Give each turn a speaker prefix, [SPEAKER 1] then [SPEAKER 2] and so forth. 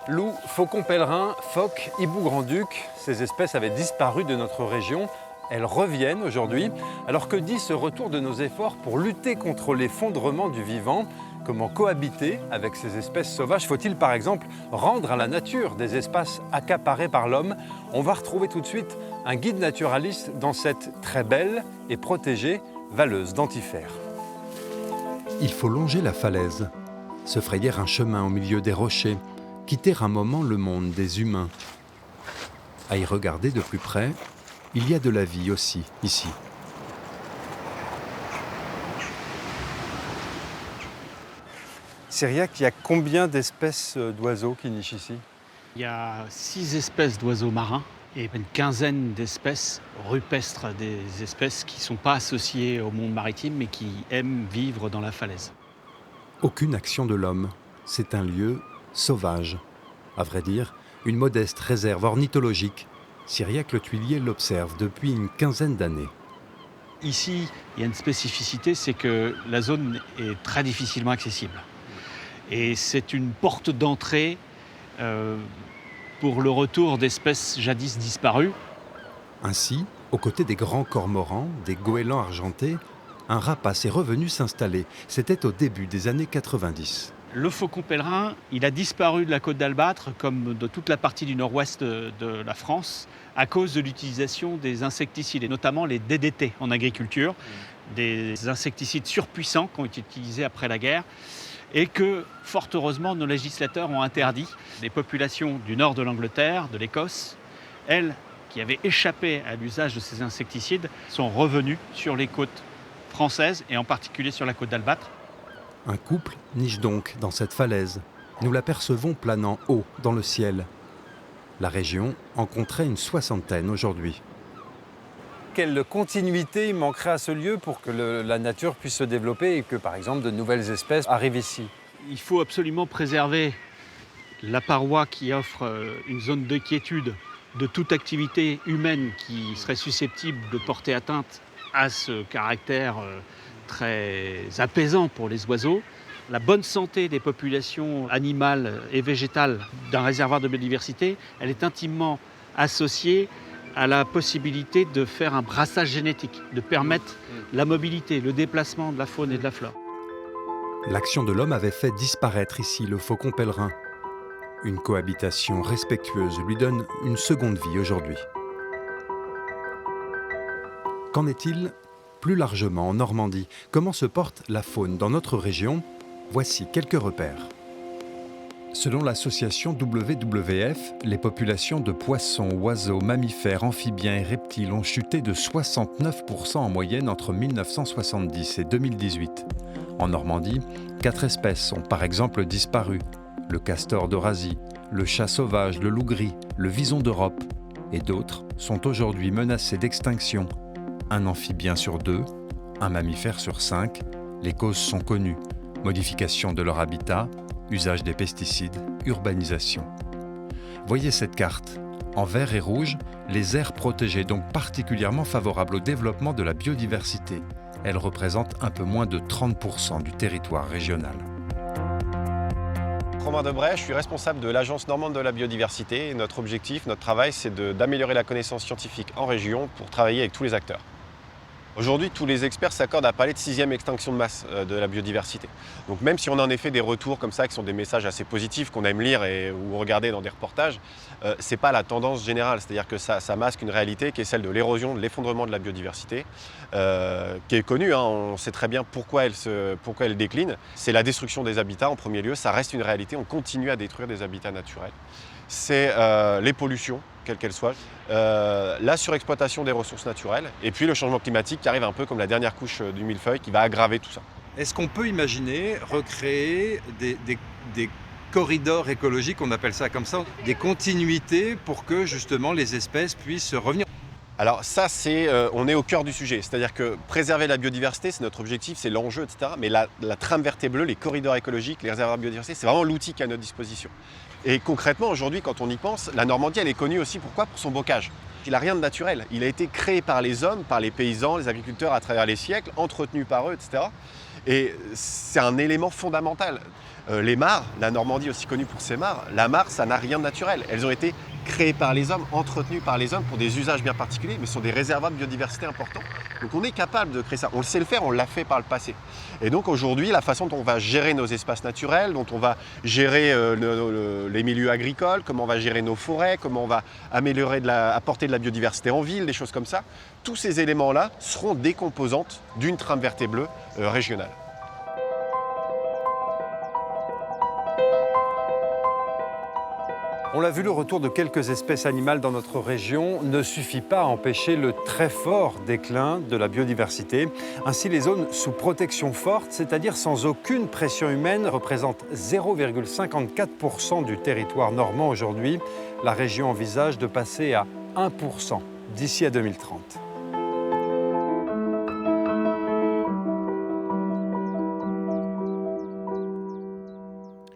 [SPEAKER 1] Loups, faucons pèlerins, phoques, hiboux grand-duc, ces espèces avaient disparu de notre région. Elles reviennent aujourd'hui. Alors que dit ce retour de nos efforts pour lutter contre l'effondrement du vivant? Comment cohabiter avec ces espèces sauvages? Faut-il par exemple rendre à la nature des espaces accaparés par l'homme? On va retrouver tout de suite un guide naturaliste dans cette très belle et protégée Valleuse d'Antifère.
[SPEAKER 2] Il faut longer la falaise, se frayer un chemin au milieu des rochers, quitter un moment le monde des humains. À y regarder de plus près, il y a de la vie aussi, ici.
[SPEAKER 1] Cyriaque, il y a combien d'espèces d'oiseaux qui nichent ici?
[SPEAKER 3] Il y a 6 espèces d'oiseaux marins et une quinzaine d'espèces rupestres, des espèces qui ne sont pas associées au monde maritime mais qui aiment vivre dans la falaise.
[SPEAKER 2] Aucune action de l'homme. C'est un lieu sauvage. À vrai dire, une modeste réserve ornithologique. Cyriaque Le Tuilier l'observe depuis une quinzaine d'années.
[SPEAKER 3] Ici, il y a une spécificité, c'est que la zone est très difficilement accessible. Et c'est une porte d'entrée pour le retour d'espèces jadis disparues.
[SPEAKER 2] Ainsi, aux côtés des grands cormorans, des goélands argentés, un rapace est revenu s'installer. C'était au début des années 90.
[SPEAKER 3] Le faucon pèlerin, il a disparu de la côte d'Albâtre, comme de toute la partie du nord-ouest de la France, à cause de l'utilisation des insecticides, et notamment les DDT en agriculture, des insecticides surpuissants qui ont été utilisés après la guerre, et que, fort heureusement, nos législateurs ont interdit. Les populations du nord de l'Angleterre, de l'Écosse, elles, qui avaient échappé à l'usage de ces insecticides, sont revenues sur les côtes françaises, et en particulier sur la côte d'Albâtre.
[SPEAKER 2] Un couple niche donc dans cette falaise. Nous l'apercevons planant haut dans le ciel. La région en compterait une soixantaine aujourd'hui.
[SPEAKER 1] Quelle continuité il manquerait à ce lieu pour que la nature puisse se développer et que, par exemple, de nouvelles espèces arrivent ici?
[SPEAKER 3] Il faut absolument préserver la paroi qui offre une zone de quiétude de toute activité humaine qui serait susceptible de porter atteinte à ce caractère très apaisant pour les oiseaux. La bonne santé des populations animales et végétales d'un réservoir de biodiversité, elle est intimement associée à la possibilité de faire un brassage génétique, de permettre la mobilité, le déplacement de la faune et de la flore.
[SPEAKER 2] L'action de l'homme avait fait disparaître ici le faucon pèlerin. Une cohabitation respectueuse lui donne une seconde vie aujourd'hui. Qu'en est-il plus largement en Normandie? Comment se porte la faune dans notre région? Voici quelques repères. Selon l'association WWF, les populations de poissons, oiseaux, mammifères, amphibiens et reptiles ont chuté de 69% en moyenne entre 1970 et 2018. En Normandie, 4 espèces ont par exemple disparu. Le castor d'Eurasie, le chat sauvage, le loup gris, le vison d'Europe. Et d'autres sont aujourd'hui menacés d'extinction. Un amphibien sur 2, un mammifère sur 5. Les causes sont connues. Modification de leur habitat, usage des pesticides, urbanisation. Voyez cette carte. En vert et rouge, les aires protégées, donc particulièrement favorables au développement de la biodiversité. Elles représentent un peu moins de 30% du territoire régional.
[SPEAKER 4] Romain Debray, je suis responsable de l'Agence normande de la biodiversité. Et notre objectif, notre travail, c'est d'améliorer la connaissance scientifique en région pour travailler avec tous les acteurs. Aujourd'hui, tous les experts s'accordent à parler de 6e extinction de masse de la biodiversité. Donc même si on a en effet des retours comme ça, qui sont des messages assez positifs, qu'on aime lire ou regarder dans des reportages, ce n'est pas la tendance générale. C'est-à-dire que ça masque une réalité qui est celle de l'érosion, de l'effondrement de la biodiversité, qui est connue. On sait très bien pourquoi elle décline. C'est la destruction des habitats en premier lieu. Ça reste une réalité. On continue à détruire des habitats naturels. C'est les pollutions, quelles qu'elles soient, la surexploitation des ressources naturelles et puis le changement climatique qui arrive un peu comme la dernière couche du millefeuille qui va aggraver tout ça.
[SPEAKER 1] Est-ce qu'on peut imaginer recréer des corridors écologiques, on appelle ça comme ça, des continuités pour que justement les espèces puissent revenir?
[SPEAKER 4] Alors ça, on est au cœur du sujet, c'est-à-dire que préserver la biodiversité, c'est notre objectif, c'est l'enjeu, etc. Mais la trame verte et bleue, les corridors écologiques, les réservoirs de biodiversité, c'est vraiment l'outil qui est à notre disposition. Et concrètement, aujourd'hui, quand on y pense, la Normandie, elle est connue aussi pourquoi? Pour son bocage. Il n'a rien de naturel. Il a été créé par les hommes, par les paysans, les agriculteurs à travers les siècles, entretenu par eux, etc. Et c'est un élément fondamental. Les mares, la Normandie aussi connue pour ses mares, la mare, ça n'a rien de naturel. Elles ont été créées par les hommes, entretenues par les hommes pour des usages bien particuliers, mais sont des réservoirs de biodiversité importants. Donc on est capable de créer ça. On le sait le faire, on l'a fait par le passé. Et donc aujourd'hui, la façon dont on va gérer nos espaces naturels, dont on va gérer les milieux agricoles, comment on va gérer nos forêts, comment on va apporter de la biodiversité en ville, des choses comme ça, tous ces éléments-là seront des composantes d'une trame verte et bleue régionale.
[SPEAKER 1] On l'a vu, le retour de quelques espèces animales dans notre région ne suffit pas à empêcher le très fort déclin de la biodiversité. Ainsi, les zones sous protection forte, c'est-à-dire sans aucune pression humaine, représentent 0,54% du territoire normand aujourd'hui. La région envisage de passer à 1% d'ici à 2030.